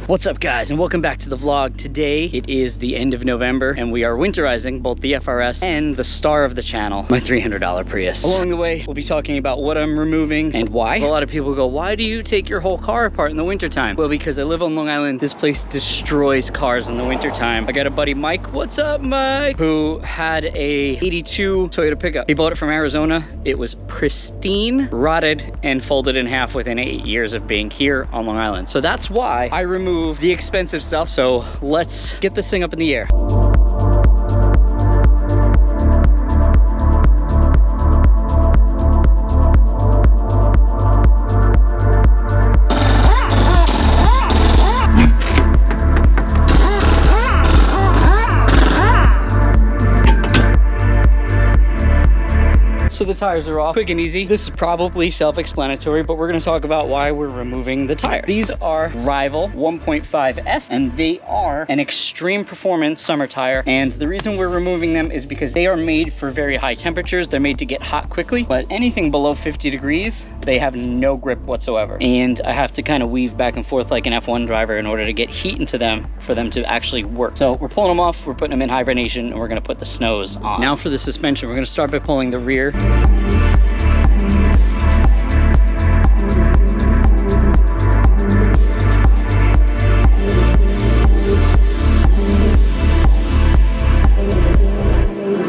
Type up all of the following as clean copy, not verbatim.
What's up guys, and welcome back to the vlog. Today it is the end of November and we are winterizing both the FRS and the star of the channel, my $300 Prius. Along the way we'll be talking about what I'm removing and why. A lot of people go, why do you take your whole car apart in the wintertime? Well, because I live on Long Island. This place destroys cars in the wintertime. I got a buddy, Mike, what's up Mike, who had a 82 Toyota pickup. He bought it from Arizona. It was pristine, rotted, and folded in half within 8 years of being here on Long Island. So that's why I removed the expensive stuff. So let's get this thing up in the air. So the tires are off, quick and easy. This is probably self-explanatory, but we're gonna talk about why we're removing the tires. These are Rival 1.5S, and they are an extreme performance summer tire. And the reason we're removing them is because they are made for very high temperatures. They're made to get hot quickly, but anything below 50 degrees, they have no grip whatsoever. And I have to kind of weave back and forth like an F1 driver in order to get heat into them for them to actually work. So we're pulling them off, we're putting them in hibernation, and we're gonna put the snows on. Now for the suspension, we're gonna start by pulling the rear.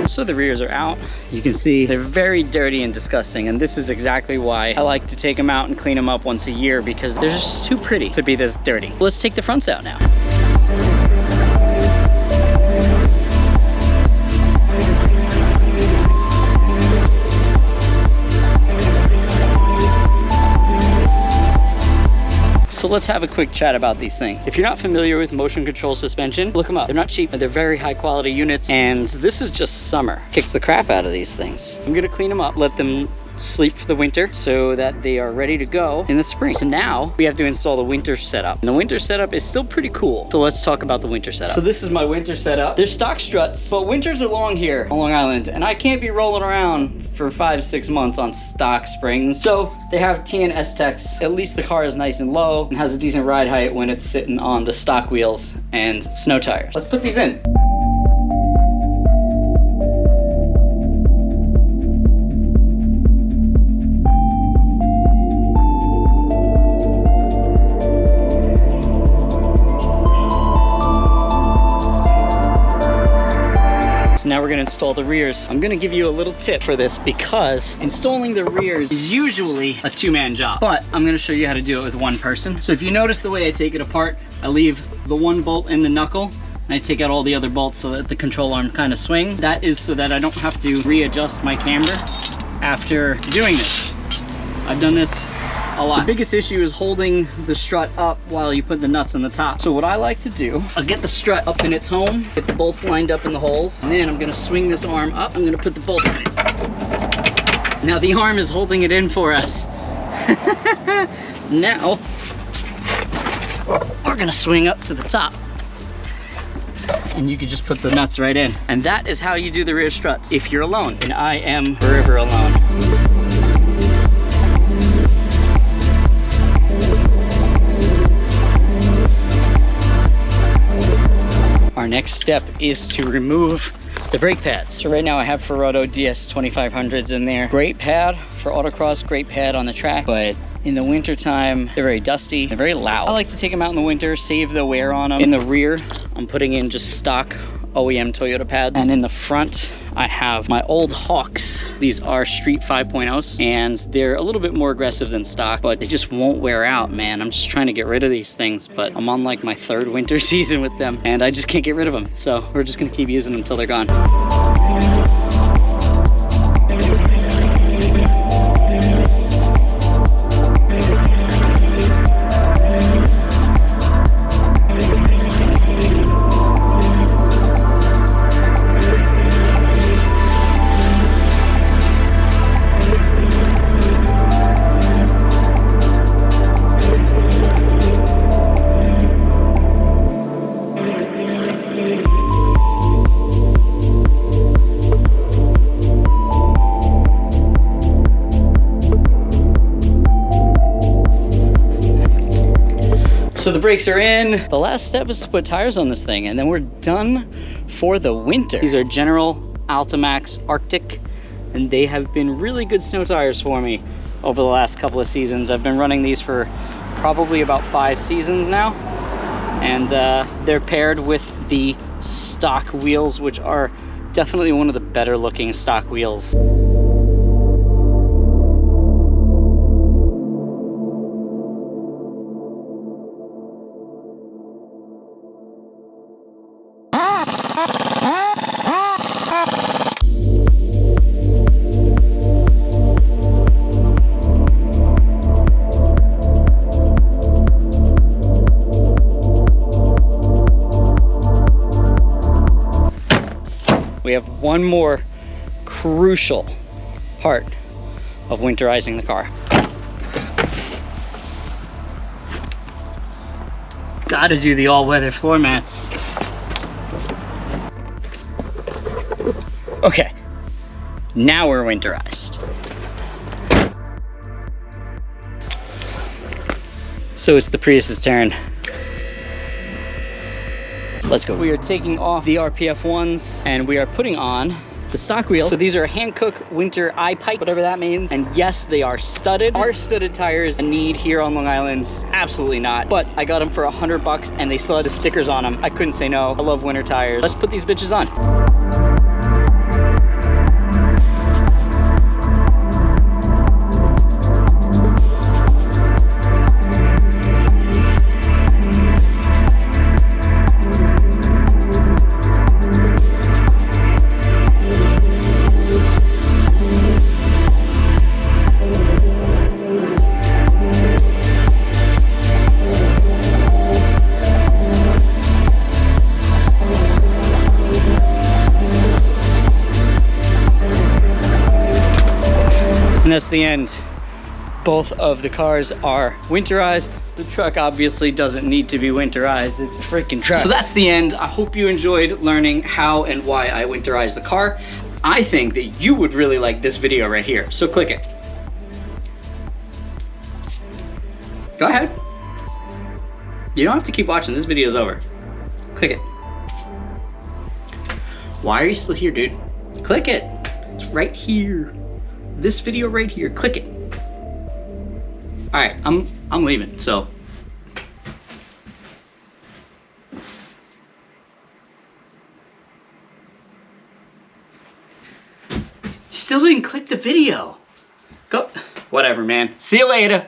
So the rears are out. You can see they're very dirty and disgusting, and this is exactly why I like to take them out and clean them up once a year, because they're just too pretty to be this dirty. Let's take the fronts out now. So let's have a quick chat about these things. If you're not familiar with motion control suspension, look them up. They're not cheap, but they're very high quality units, and this is just summer. Kicks the crap out of these things. I'm gonna clean them up, let them sleep for the winter so that they are ready to go in the spring. So now we have to install the winter setup. And the winter setup is still pretty cool. So let's talk about the winter setup. So this is my winter setup. They're stock struts, but winters are long here on Long Island, and I can't be rolling around for 5-6 months on stock springs. So they have T&S Techs. At least the car is nice and low and has a decent ride height when it's sitting on the stock wheels and snow tires. Let's put these in. Now we're gonna install the rears. I'm gonna give you a little tip for this because installing the rears is usually a two-man job, but I'm gonna show you how to do it with one person. So if you notice the way I take it apart, I leave the one bolt in the knuckle and I take out all the other bolts so that the control arm kind of swings. That is so that I don't have to readjust my camber after doing this. I've done this a lot. The biggest issue is holding the strut up while you put the nuts on the top. So what I like to do, I'll get the strut up in its home, get the bolts lined up in the holes, and then I'm gonna swing this arm up. I'm gonna put the bolt in it. Now the arm is holding it in for us. Now, we're gonna swing up to the top. And you can just put the nuts right in. And that is how you do the rear struts if you're alone. And I am forever alone. Our next step is to remove the brake pads. So right now I have Ferrotto DS 2500s in there. Great pad for autocross, great pad on the track, but in the winter time, they're very dusty, they're very loud. I like to take them out in the winter, save the wear on them. In the rear, I'm putting in just stock OEM Toyota pads. And in the front, I have my old Hawks. These are Street 5.0s, and they're a little bit more aggressive than stock, but they just won't wear out, man. I'm just trying to get rid of these things, but I'm on like my 3rd winter season with them, and I just can't get rid of them. So we're just gonna keep using them until they're gone. brakes are in. The last step is to put tires on this thing, and then we're done for the winter. These are General Altimax Arctic, and they have been really good snow tires for me over the last couple of seasons. I've been running these for probably about 5 seasons now, and they're paired with the stock wheels, which are definitely one of the better looking stock wheels. We have one more crucial part of winterizing the car. Gotta do the all-weather floor mats. Okay, now we're winterized. So it's the Prius's turn. Let's go. We are taking off the RPF ones and we are putting on the stock wheels. So these are Hankook winter eye pipe, whatever that means. And yes, they are studded. Are studded tires a need here on Long Island? Absolutely not. But I got them for $100 and they still had the stickers on them. I couldn't say no. I love winter tires. Let's put these bitches on. And that's the end. Both of the cars are winterized. The truck obviously doesn't need to be winterized. It's a freaking truck. So that's the end. I hope you enjoyed learning how and why I winterize the car. I think that you would really like this video right here. So click it. Go ahead. You don't have to keep watching. This video is over. Click it. Why are you still here, dude? Click it. It's right here. This video right here, click it. All right, I'm leaving, so. You still didn't click the video. Go, whatever, man. See you later.